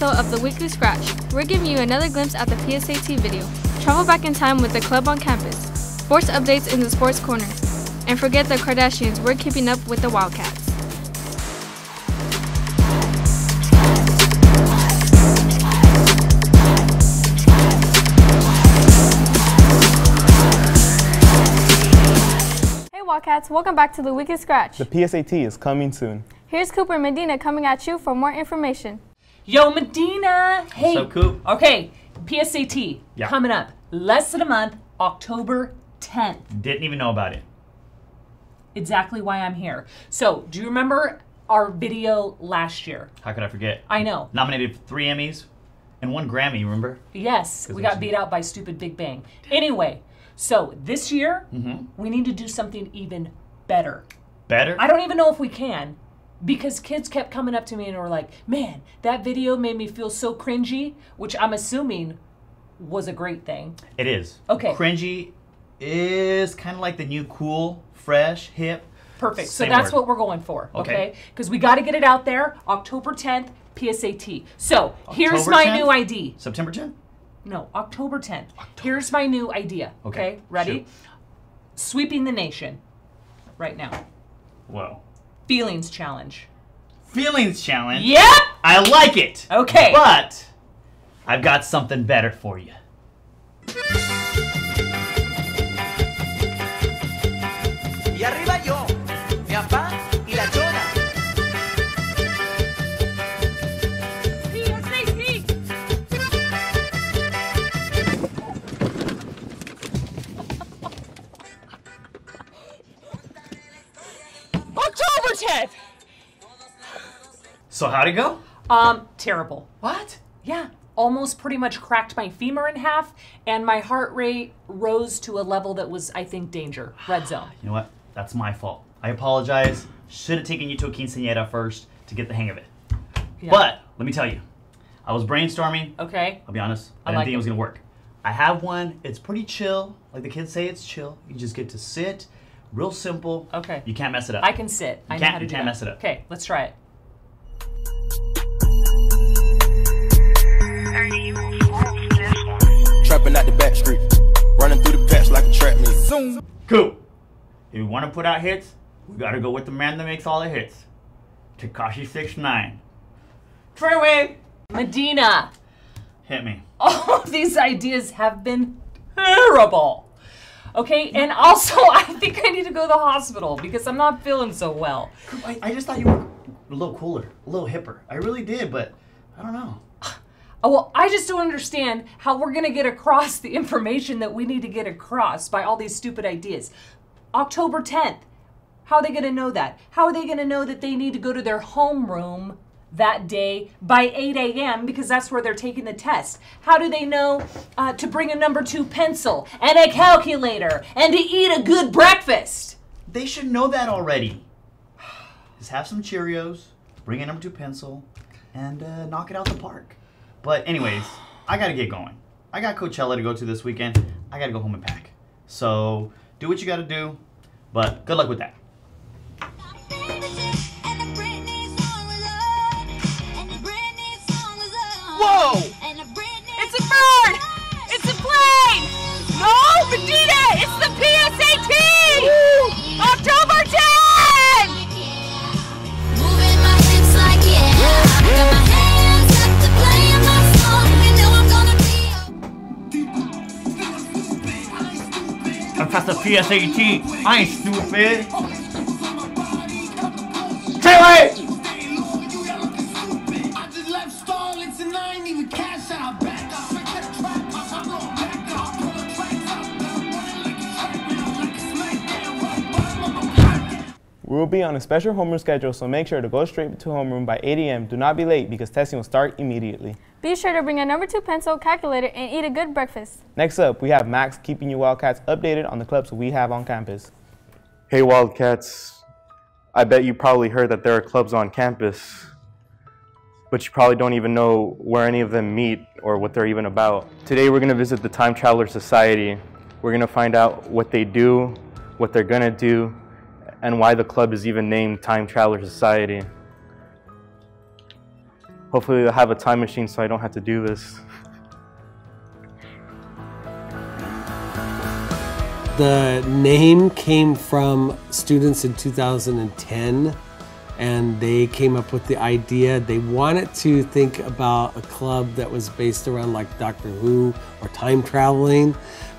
episode of the Weekly Scratch. We're giving you another glimpse at the PSAT video. Travel back in time with the club on campus. Sports updates in the Sports Corner. And forget the Kardashians, we're keeping up with the Wildcats. Hey Wildcats, welcome back to the Weekly Scratch. The PSAT is coming soon. Here's Cooper and Medina coming at you for more information. Yo, Medina! Hey. What's up, Coop? Okay, PSAT Yeah. coming up. Less than a month, October 10th. Didn't even know about it. Exactly why I'm here. So, do you remember our video last year? How could I forget? I know. Nominated for 3 Emmys and 1 Grammy, remember? Yes, we got beat out by Stupid Big Bang. Anyway, so this year, we need to do something even better. Better? I don't even know if we can, because kids kept coming up to me and were like, man, that video made me feel so cringy, which I'm assuming was a great thing. It is. Okay. Cringy is kind of like the new cool, fresh, hip. Perfect. So Same that's word. what we're going for, Okay. okay? Because we got to get it out there, October 10th, PSAT. So here's October my 10th? new ID. September 10th? No, October 10th. Here's my new idea, okay? Ready? shoot. Sweeping the nation right now. Whoa. Feelings challenge. Feelings challenge? Yep! I like it! Okay. But I've got something better for you. Y arriba yo, mi papá y la chona. October 10th! So how'd it go? Terrible. What? Yeah, almost pretty much cracked my femur in half, and my heart rate rose to a level that was, I think, danger. Red zone. You know what? That's my fault. I apologize. Should have taken you to a quinceañera first to get the hang of it. Yeah. But let me tell you, I was brainstorming. Okay. I'll be honest. I I didn't like think it. it was gonna work. I have one. It's pretty chill. Like the kids say, it's chill. You just get to sit. Real simple. Okay. You can't mess it up. I can sit. I know can't- how to you do can't that. mess it up. Okay, let's try it. Trapping out the back street, running through the patch like a trap meet. Zoom. Cool. If you want to put out hits, we gotta go with the man that makes all the hits. Tekashi 6ix9ine. Treyway! Medina! Hit me. All of these ideas have been terrible. Okay, and also I think I need to go to the hospital because I'm not feeling so well. I just thought you were a little cooler, a little hipper. I really did, but I don't know. Oh, well, I just don't understand how we're going to get across the information that we need to get across by all these stupid ideas. October 10th. How are they going to know that? How are they going to know that they need to go to their homeroom that day by 8 a.m. because that's where they're taking the test? How do they know to bring a number 2 pencil and a calculator and to eat a good breakfast? They should know that already. Just have some Cheerios, bring a number 2 pencil, and knock it out the park. But anyways, I gotta get going. I got Coachella to go to this weekend. I gotta go home and pack. So do what you gotta do, but good luck with that. Whoa! It's a bird! It's a plane! No, Medina! It's the PSAT! October 10th! Moving my hips like yeah. Got my hands up to playing my song. You know I'm gonna be I'm past the PSAT. I ain't stupid. Taylor! We will be on a special homeroom schedule, so make sure to go straight to homeroom by 8 a.m. Do not be late because testing will start immediately. Be sure to bring a number 2 pencil, calculator, and eat a good breakfast. Next up, we have Max keeping you Wildcats updated on the clubs we have on campus. Hey Wildcats, I bet you probably heard that there are clubs on campus, but you probably don't even know where any of them meet or what they're even about. Today we're going to visit the Time Traveler Society. We're going to find out what they do, what they're going to do, and why the club is even named Time Traveler Society. Hopefully they'll have a time machine so I don't have to do this. The name came from students in 2010, and they came up with the idea. They wanted to think about a club that was based around like Doctor Who or time traveling,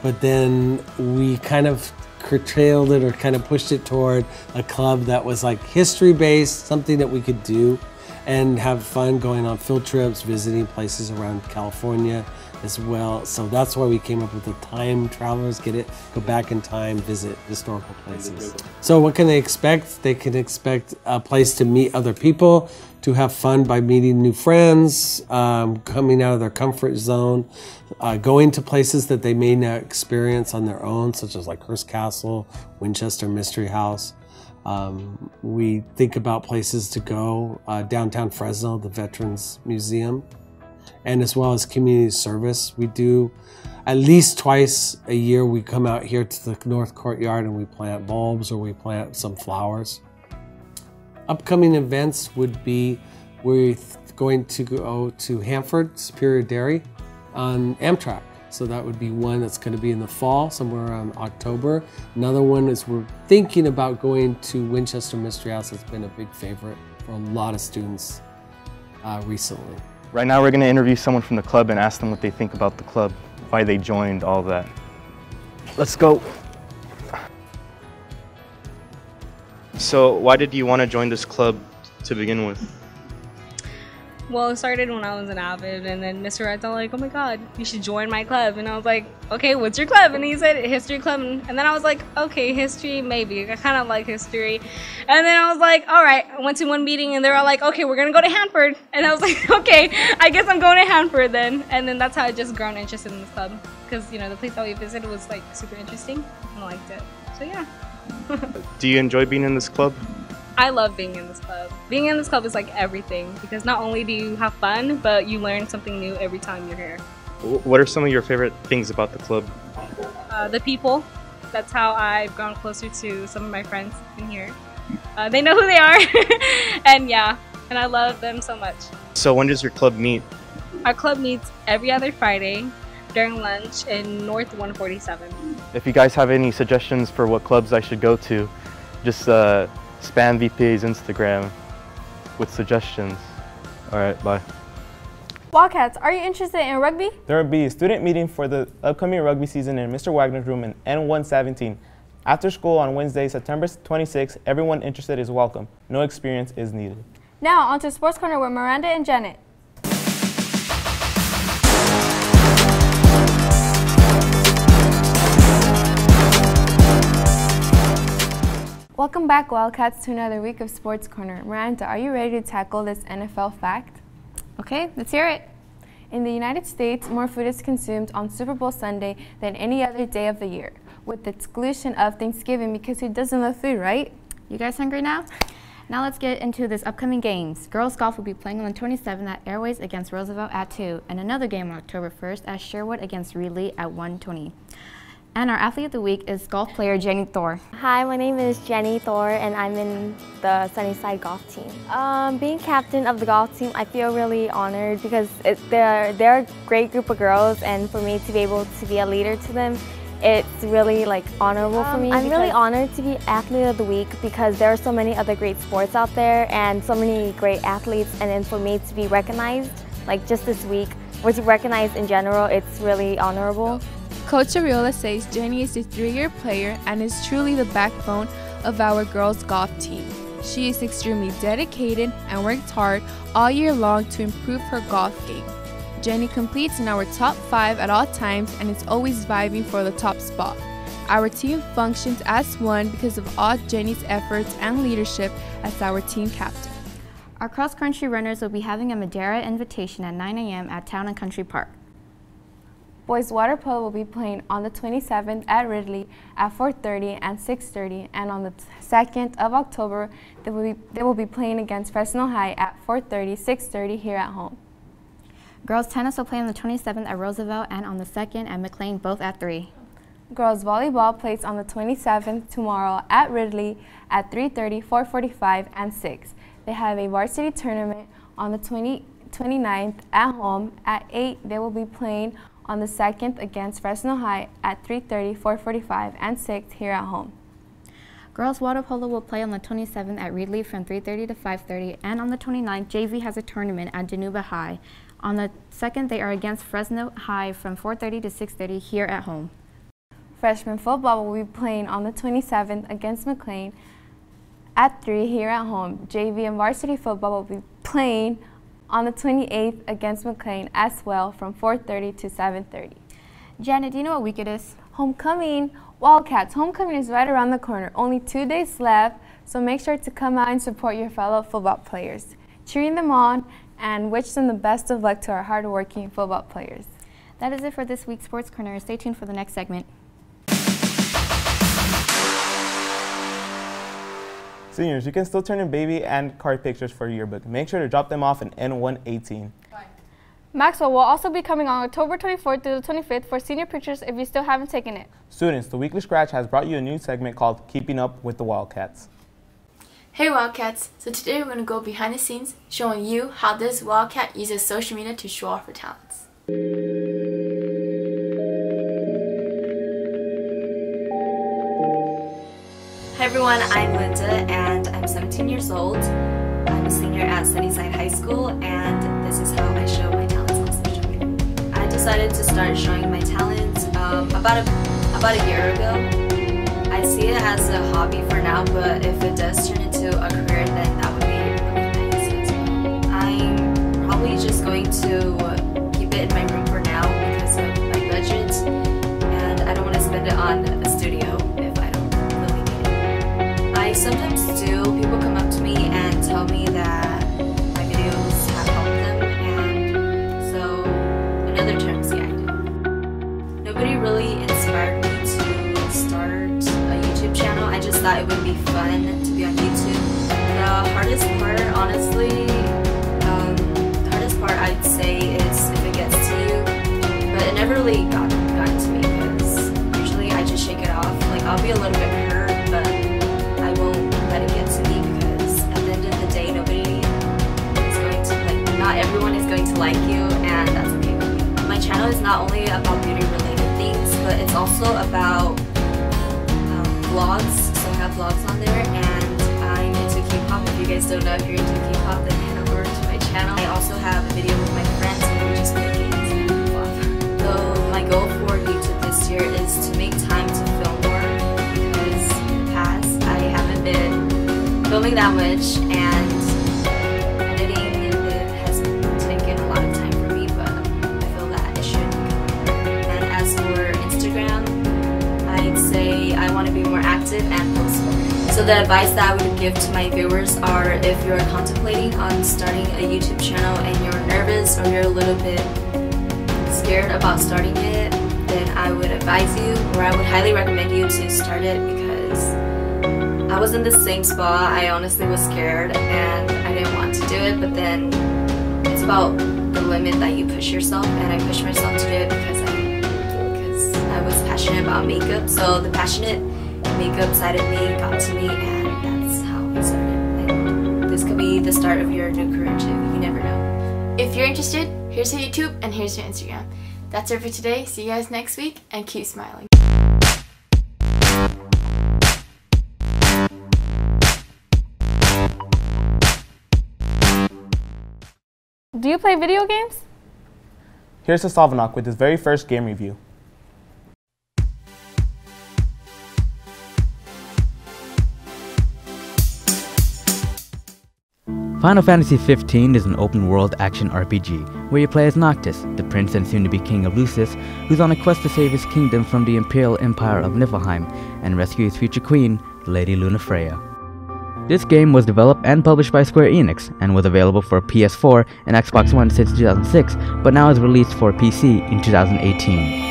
but then we kind of curtailed it or kind of pushed it toward a club that was like history based, something that we could do and have fun going on field trips, visiting places around California as well. So that's why we came up with the Time Travelers. Get it? Go back in time, visit historical places. So what can they expect? They can expect a place to meet other people, to have fun by meeting new friends, coming out of their comfort zone, going to places that they may not experience on their own, such as like Hearst Castle, Winchester Mystery House. We think about places to go, downtown Fresno, the Veterans Museum, and as well as community service. We do at least twice a year, we come out here to the North Courtyard and we plant bulbs or we plant some flowers. Upcoming events would be, we're going to go to Hanford Superior Dairy on Amtrak. So that would be one that's going to be in the fall, somewhere around October. Another one is we're thinking about going to Winchester Mystery House. It's been a big favorite for a lot of students recently. Right now we're going to interview someone from the club and ask them what they think about the club, why they joined, all that. Let's go. So why did you want to join this club to begin with? Well, it started when I was an Avid, and then Mr. Red's all like, oh my god, you should join my club. And I was like, okay, what's your club? And he said, history club. And then I was like, okay, history, maybe. I kind of like history. And then I was like, all right. I went to one meeting, and they were all like, okay, we're going to go to Hanford. And I was like, okay, I guess I'm going to Hanford then. And then that's how I just grown interested in this club. Because, you know, the place that we visited was, like, super interesting, and I liked it. So, yeah. Do you enjoy being in this club? I love being in this club. Being in this club is like everything, because not only do you have fun, but you learn something new every time you're here. What are some of your favorite things about the club? The people. That's how I've grown closer to some of my friends in here. They know who they are, and yeah, and I love them so much. So when does your club meet? Our club meets every other Friday during lunch in North 147. If you guys have any suggestions for what clubs I should go to, just spam VPA's Instagram with suggestions. All right, bye. Wildcats, are you interested in rugby? There will be a student meeting for the upcoming rugby season in Mr. Wagner's room in N117. After school on Wednesday, September 26th, everyone interested is welcome. No experience is needed. Now, on to Sports Corner with Miranda and Janet. Welcome back, Wildcats, to another week of Sports Corner. Miranda, are you ready to tackle this NFL fact? Okay, let's hear it. In the United States, more food is consumed on Super Bowl Sunday than any other day of the year, with the exclusion of Thanksgiving, because who doesn't love food, right? You guys hungry now? Now let's get into this upcoming games. Girls golf will be playing on the 27th at Airways against Roosevelt at 2, and another game on October 1st at Sherwood against Reedley at 1:20. And our athlete of the week is golf player Jenny Thor. Hi, my name is Jenny Thor, and I'm in the Sunnyside golf team. Being captain of the golf team, I feel really honored because they're a great group of girls, and for me to be able to be a leader to them, it's really honorable for me. I'm really honored to be athlete of the week because there are so many other great sports out there and so many great athletes, and then for me to be recognized, just this week, or to be recognized in general, it's really honorable. Coach Ariola says Jenny is a 3-year player and is truly the backbone of our girls golf team. She is extremely dedicated and works hard all year long to improve her golf game. Jenny completes in our top 5 at all times and is always vibing for the top spot. Our team functions as one because of all Jenny's efforts and leadership as our team captain. Our cross-country runners will be having a Madeira invitation at 9 a.m. at Town and Country Park. Boys water polo will be playing on the 27th at Ridley at 4:30 and 6:30, and on the 2nd of October, they will be playing against Fresno High at 4:30, 6:30 here at home. Girls tennis will play on the 27th at Roosevelt and on the 2nd at McLean, both at 3. Girls volleyball plays on the 27th tomorrow at Ridley at 3:30, 4:45, and 6. They have a varsity tournament on the 29th at home. At 8, they will be playing on the 2nd against Fresno High. At 3:30, 4:45, and 6 here at home. Girls water polo will play on the 27th at Reedley from 3:30 to 5:30, and on the 29th, JV has a tournament at Genuba High. On the 2nd, they are against Fresno High from 4:30 to 6:30 here at home. Freshman football will be playing on the 27th against McLean at 3 here at home. JV and varsity football will be playing on the 28th against McLean as well from 4:30 to 7:30. Janet, do you know what week it is? Homecoming. Wildcats, homecoming is right around the corner. Only 2 days left, so make sure to come out and support your fellow football players. Cheering them on and wish them the best of luck to our hardworking football players. That is it for this week's Sports Corner. Stay tuned for the next segment. Seniors, you can still turn in baby and card pictures for your yearbook. Make sure to drop them off in N118. Maxwell will also be coming on October 24th through the 25th for senior pictures if you still haven't taken it. Students, the Weekly Scratch has brought you a new segment called Keeping Up with the Wildcats. Hey Wildcats, so today we're going to go behind the scenes showing you how this Wildcat uses social media to show off her talents. Hi everyone, I'm Linda and I'm 17 years old. I'm a senior at Sunnyside High School and this is how I show my talents on social media. I decided to start showing my talents about a year ago. I see it as a hobby for now, but if it does turn into a career, then that would be really nice as well. I'm probably just going to keep it in my room for now because of my budget, and I don't want to spend it on a studio if I don't really need it. I sometimes do. People come up to me and tell me that my videos have helped them, and so in other terms, yeah, I do. Nobody really inspired me to start a YouTube channel. I just thought it would be fun to be on YouTube. The hardest part, honestly, the hardest part I'd say is if it gets to you, but it never really got to me because usually I just shake it off. Like, I'll be a little bit hurt, but I won't let it get to me because at the end of the day, nobody is going to, not everyone is going to like you, and that's okay with me. My channel is not only about beauty related things, but it's also about vlogs, so I have vlogs on there, and I'm into K-pop. If you guys don't know if you're into K-pop, then head over to my channel. I also have a video with my friends and we just play games and goof off. So my goal for YouTube this year is to make time to film more because in the past I haven't been filming that much, and editing it has taken a lot of time for me, but I feel that it should become better. And as for Instagram, I'd say I want to be more active and post more. So the advice that I would give to my viewers are, if you're contemplating on starting a YouTube channel and you're nervous or you're a little bit scared about starting it, then I would advise you, or I would highly recommend you to start it, because I was in the same spot. I honestly was scared and I didn't want to do it, but then it's about the limit that you push yourself, and I pushed myself to do it because I was passionate about makeup. So the passionate makeup side of me got to me, and that's how I started. And this could be the start of your new career too. You never know. If you're interested, here's your YouTube and here's your Instagram. That's it for today. See you guys next week and keep smiling. Do you play video games? Here's Savanok with his very first game review. Final Fantasy XV is an open-world action RPG where you play as Noctis, the prince and soon-to-be king of Lucis, who's on a quest to save his kingdom from the Imperial Empire of Niflheim and rescue his future queen, Lady Lunafreya. This game was developed and published by Square Enix and was available for PS4 and Xbox One since 2006, but now is released for PC in 2018.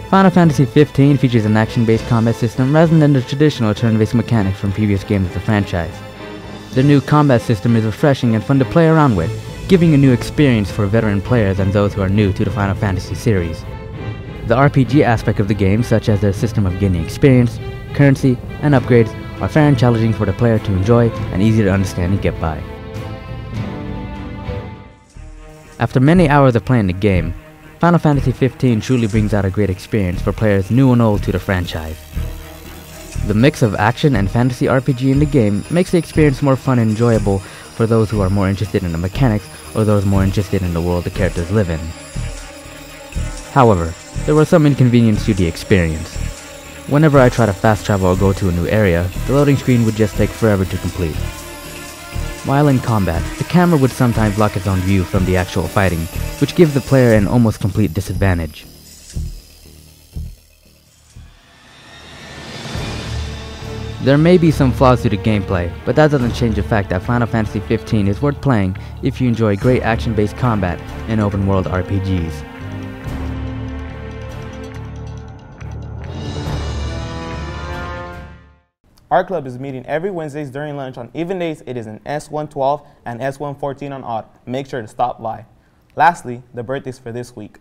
Final Fantasy XV features an action-based combat system rather than the traditional turn-based mechanics from previous games of the franchise. The new combat system is refreshing and fun to play around with, giving a new experience for veteran players and those who are new to the Final Fantasy series. The RPG aspect of the game, such as their system of gaining experience, currency, and upgrades, are fair and challenging for the player to enjoy and easy to understand and get by. After many hours of playing the game, Final Fantasy XV truly brings out a great experience for players new and old to the franchise. The mix of action and fantasy RPG in the game makes the experience more fun and enjoyable for those who are more interested in the mechanics or those more interested in the world the characters live in. However, there were some inconvenience to the experience. Whenever I try to fast travel or go to a new area, the loading screen would just take forever to complete. While in combat, the camera would sometimes block its own view from the actual fighting, which gives the player an almost complete disadvantage. There may be some flaws to the gameplay, but that doesn't change the fact that Final Fantasy XV is worth playing if you enjoy great action-based combat and open-world RPGs. Our club is meeting every Wednesdays during lunch. On even days, it is in S112 and S114 on odd. Make sure to stop by. Lastly, the birthdays for this week.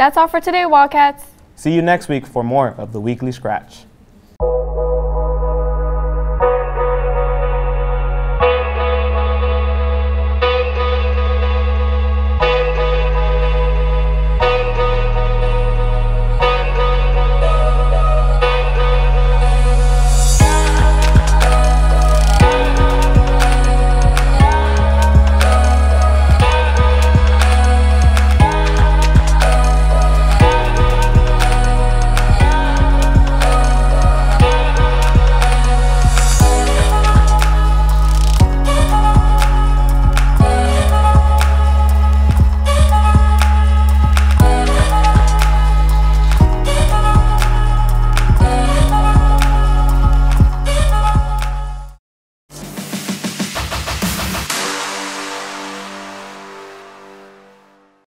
That's all for today, Wildcats. See you next week for more of the Weekly Scratch.